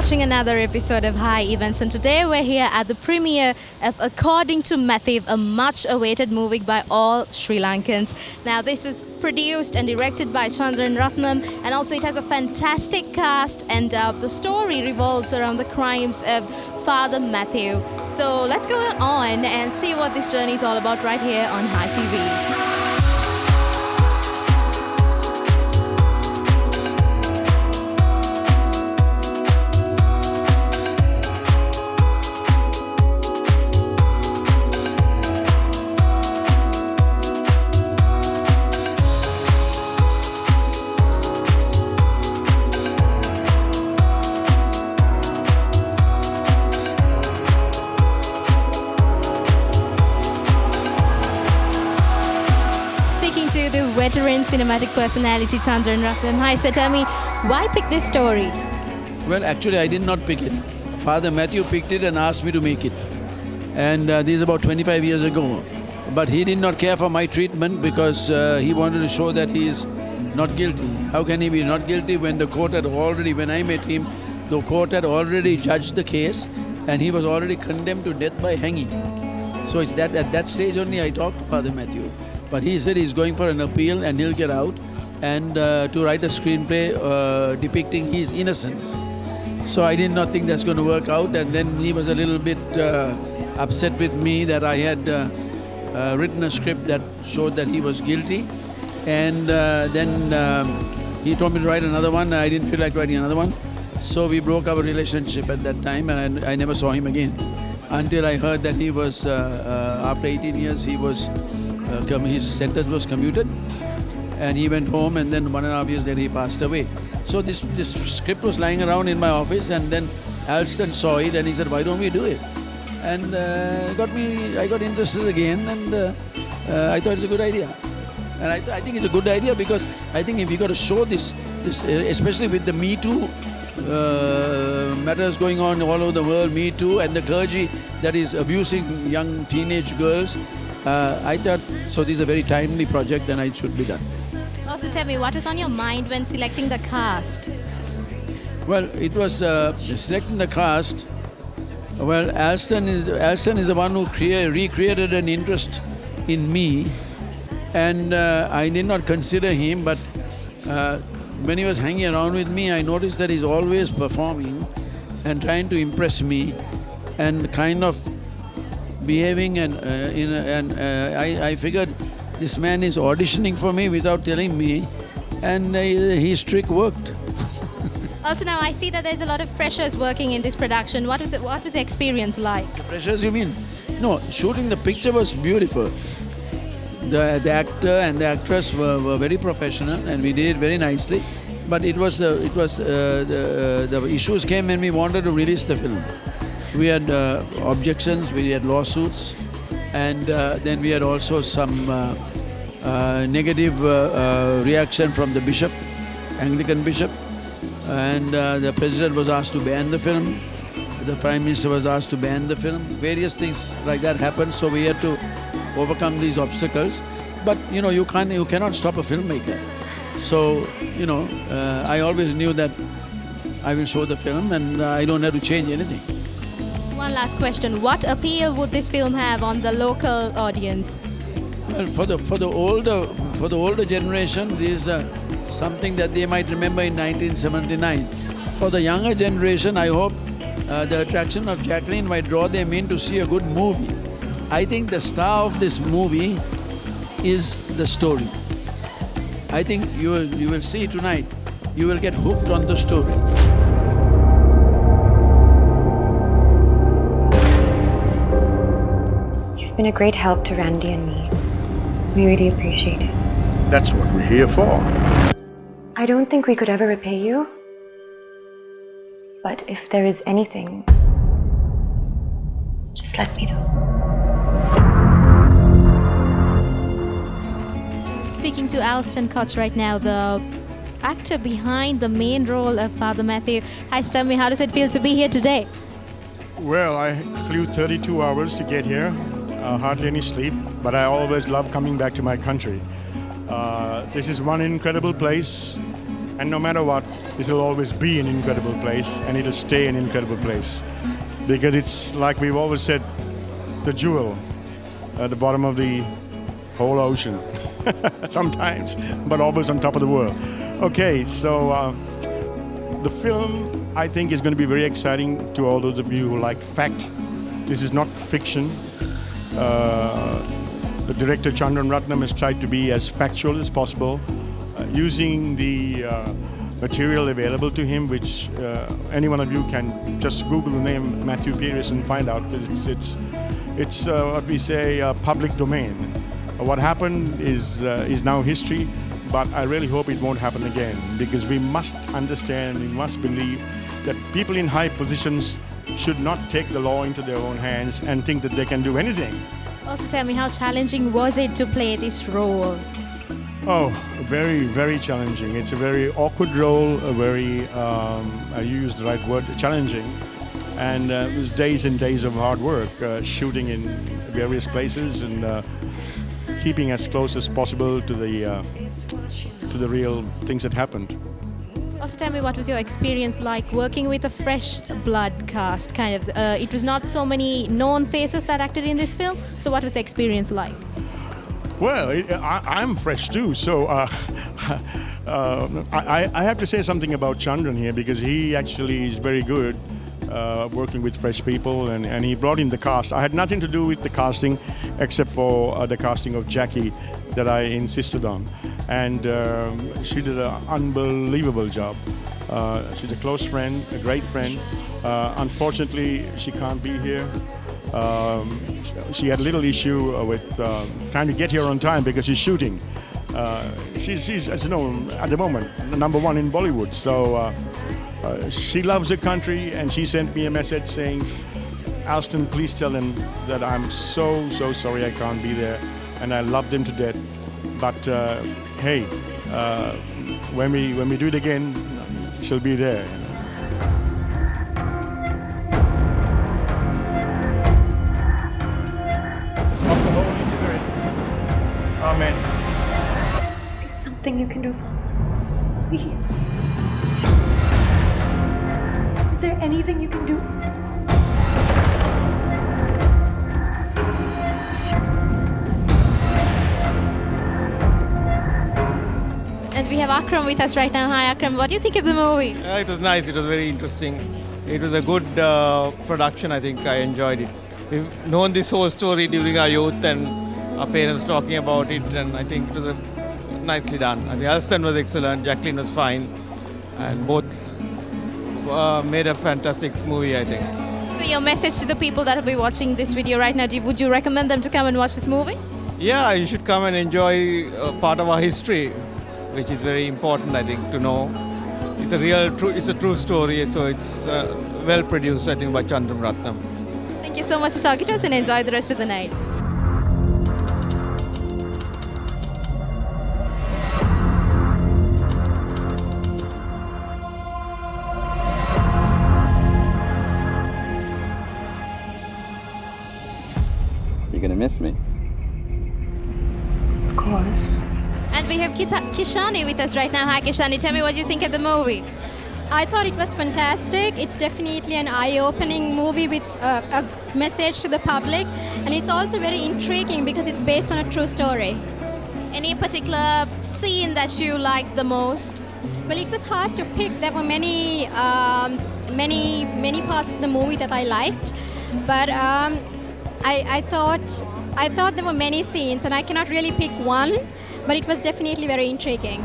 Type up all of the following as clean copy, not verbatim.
watching another episode of High Events, and today we're here at the premiere of According to Matthew, a much-awaited movie by all Sri Lankans. Now, this is produced and directed by CHANDRAN, RUTNAM, and also it has a fantastic cast, and the story revolves around the crimes of Father Matthew. So let's go on and see what this journey is all about right here on High TV. To the veteran cinematic personality Chandran RUTNAM. Hi, sir, tell me, why pick this story? Well, actually, I did not pick it. Father Matthew picked it and asked me to make it. And this is about 25 years ago. But he did not care for my treatment because he wanted to show that he is not guilty. How can he be not guilty when the court had already, when I met him, the court had already judged the case and he was already condemned to death by hanging. So it's that at that stage only I talked to Father Matthew. But he said he's going for an appeal and he'll get out and to write a screenplay depicting his innocence. So I did not think that's going to work out, and then he was a little bit upset with me that I had written a script that showed that he was guilty, and then he told me to write another one. I didn't feel like writing another one. So we broke our relationship at that time, and I never saw him again until I heard that he was, after 18 years, he was his sentence was commuted and he went home, and then 1.5 years later he passed away. So this script was lying around in my office, and then Alston saw it and he said, why don't we do it? And I got interested again, and I thought it's a good idea. And I think it's a good idea because I think if you got to show this especially with the Me Too matters going on all over the world, Me Too, and the clergy that is abusing young teenage girls, I thought, so this is a very timely project and it should be done. Also tell me, what was on your mind when selecting the cast? Well, it was selecting the cast. Well, Alston is the one who recreated an interest in me, and I did not consider him, but when he was hanging around with me, I noticed that he's always performing and trying to impress me and kind of behaving, and I figured this man is auditioning for me without telling me, and his trick worked. Also now I see that there's a lot of freshers working in this production. What was the experience like? The freshers, you mean? No, shooting the picture was beautiful. The actor and the actress were very professional and we did it very nicely. But the issues came when we wanted to release the film. We had objections, we had lawsuits, and then we had also some negative reaction from the bishop, Anglican bishop, and the president was asked to ban the film, the prime minister was asked to ban the film. Various things like that happened, so we had to overcome these obstacles. But you cannot stop a filmmaker. So I always knew that I will show the film and I don't have to change anything. One last question. What appeal would this film have on the local audience? Well, for the older generation, this is something that they might remember in 1979. For the younger generation, I hope the attraction of Jacqueline might draw them in to see a good movie. I think the star of this movie is the story. I think you will see tonight. You will get hooked on the story. Been a great help to Randy and me. We really appreciate it. That's what we're here for. I don't think we could ever repay you. But if there is anything, just let me know. Speaking to Alston Koch right now, the actor behind the main role of Father Matthew. Hi, tell me, how does it feel to be here today? Well, I flew 32 hours to get here. Hardly any sleep, but I always love coming back to my country. This is one incredible place, and no matter what, this will always be an incredible place, and it'll stay an incredible place. Because it's like we've always said, the jewel at the bottom of the whole ocean. Sometimes, but always on top of the world. Okay, so the film, I think, is going to be very exciting to all those of you who like fact. This is not fiction. The director, CHANDRAN has tried to be as factual as possible, using the material available to him, which any one of you can just Google the name Matthew Pearce and find out. It's what we say, public domain. What happened is now history, but I really hope it won't happen again, because we must understand, we must believe that people in high positions should not take the law into their own hands and think that they can do anything. Also tell me, how challenging was it to play this role? Oh, very, very challenging. It's a very awkward role, a very, you used the right word, challenging. And it was days and days of hard work, shooting in various places and keeping as close as possible to the real things that happened. Also tell me, what was your experience like working with a fresh blood cast, kind of? It was not so many known faces that acted in this film, so what was the experience like? Well, I'm fresh too, so I have to say something about Chandran here, because he actually is very good working with fresh people, and he brought in the cast. I had nothing to do with the casting except for the casting of Jackie that I insisted on. And she did an unbelievable job. She's a close friend, a great friend. Unfortunately, she can't be here. She had a little issue with trying to get here on time because she's shooting. She's, as you know, at the moment, number one in Bollywood. So she loves her country, and she sent me a message saying, Alston, please tell him that I'm so sorry I can't be there, and I love them to death. But hey, when we do it again, she'll be there. Of the Holy Spirit. Amen. Must be something you can do, Father. Please. Is there anything you can do? And we have Akram with us right now. Hi Akram, what do you think of the movie? It was nice, it was very interesting. It was a good production, I think I enjoyed it. We've known this whole story during our youth and our parents talking about it, and I think it was nicely done. I think Alston was excellent, Jacqueline was fine, and both made a fantastic movie, I think. So your message to the people that will be watching this video right now, would you recommend them to come and watch this movie? Yeah, you should come and enjoy part of our history, which is very important, I think, to know. It's a true story, so it's well produced, I think, by RUTNAM. Thank you so much for talking to us, and enjoy the rest of the night. You're gonna miss me. Of course. And we have Kishani with us right now. Hi Kishani, tell me what you think of the movie. I thought it was fantastic. It's definitely an eye-opening movie with a message to the public, and it's also very intriguing because it's based on a true story. Any particular scene that you liked the most? Well, it was hard to pick. There were many parts of the movie that I liked, but I thought there were many scenes, and I cannot really pick one, but it was definitely very intriguing.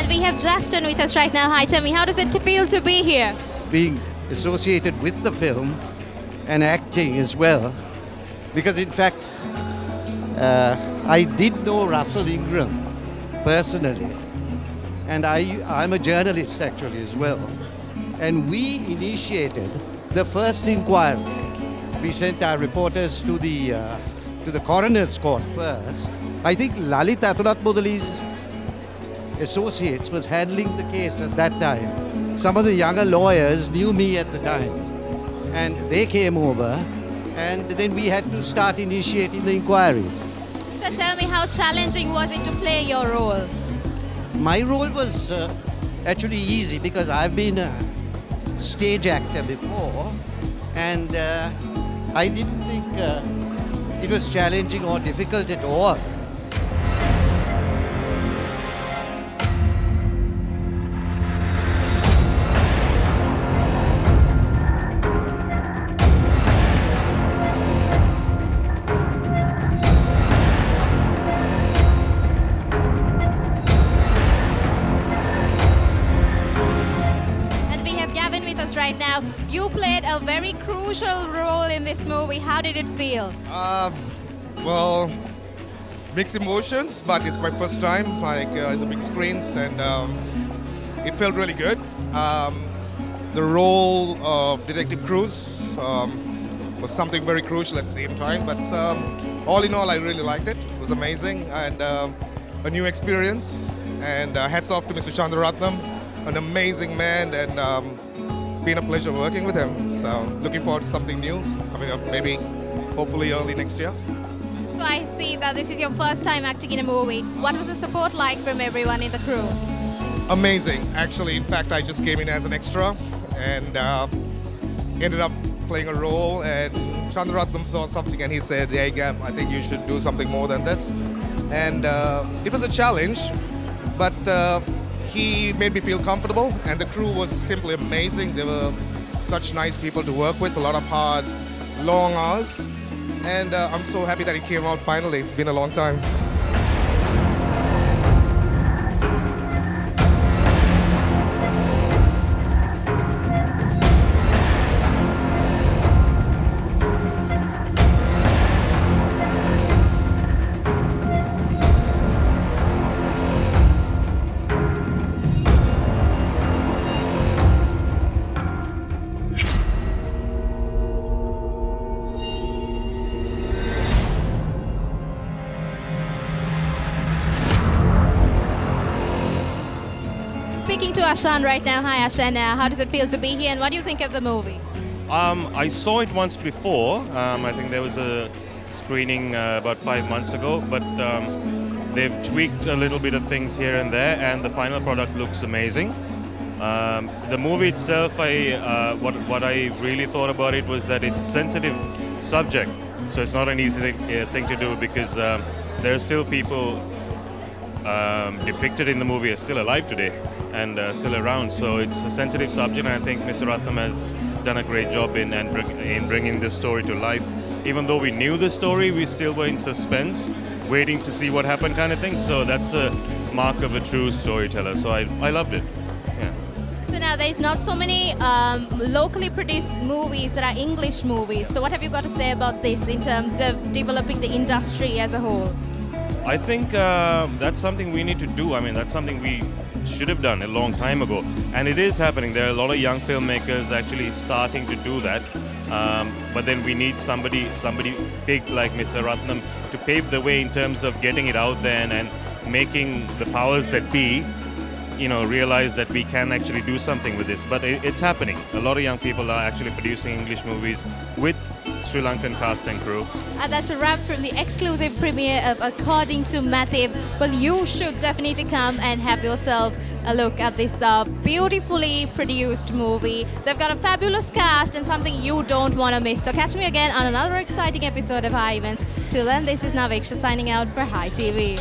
We have Justin with us right now. Hi, tell me, how does it feel to be here? Being associated with the film and acting as well, because in fact I did know Russell Ingram personally, and I'm a journalist actually as well, and we initiated the first inquiry. We sent our reporters to the to the coroner's court first. I think Lalit Atulat Mudali's associates was handling the case at that time. Some of the younger lawyers knew me at the time, and they came over, and then we had to start initiating the inquiries. So tell me, how challenging was it to play your role? My role was actually easy because I've been a stage actor before, and I didn't think it was challenging or difficult at all. Right now, you played a very crucial role in this movie. How did it feel? Well, mixed emotions, but it's my first time in the big screens, and it felt really good. The role of Detective Cruz was something very crucial at the same time, but all in all, I really liked it. It was amazing and a new experience. And hats off to Mr. RUTNAM, an amazing man, and been a pleasure working with him. So looking forward to something new coming up, maybe hopefully early next year. So I see that this is your first time acting in a movie. What was the support like from everyone in the crew? Amazing. Actually, in fact, I just came in as an extra and ended up playing a role, and RUTNAM saw something and he said, "Hey Gab, I think you should do something more than this." And it was a challenge, but he made me feel comfortable, and the crew was simply amazing. They were such nice people to work with, a lot of hard, long hours, and I'm so happy that it came out finally. It's been a long time. Speaking to Ashan right now. Hi Ashan, how does it feel to be here and what do you think of the movie? I saw it once before. I think there was a screening about 5 months ago, but they've tweaked a little bit of things here and there, and the final product looks amazing. The movie itself, what I really thought about it was that it's a sensitive subject, so it's not an easy thing to do, because there are still people depicted in the movie are still alive today and still around, so it's a sensitive subject, and I think Mr. RUTNAM has done a great job in bringing this story to life. Even though we knew the story, we still were in suspense, waiting to see what happened kind of thing, so that's a mark of a true storyteller, so I loved it. Yeah. So now there's not so many locally produced movies that are English movies, so what have you got to say about this in terms of developing the industry as a whole? I think that's something we need to do. I mean, that's something we should have done a long time ago, and it is happening. There are a lot of young filmmakers actually starting to do that, but then we need somebody big like Mr. RUTNAM to pave the way in terms of getting it out there and making the powers that be, realize that we can actually do something with this. But it's happening. A lot of young people are actually producing English movies with Sri Lankan cast and crew. And that's a wrap from the exclusive premiere of According to Matthew. Well, you should definitely come and have yourself a look at this beautifully produced movie. They've got a fabulous cast and something you don't want to miss. So catch me again on another exciting episode of High Events. Till then, this is Naveksha signing out for High TV.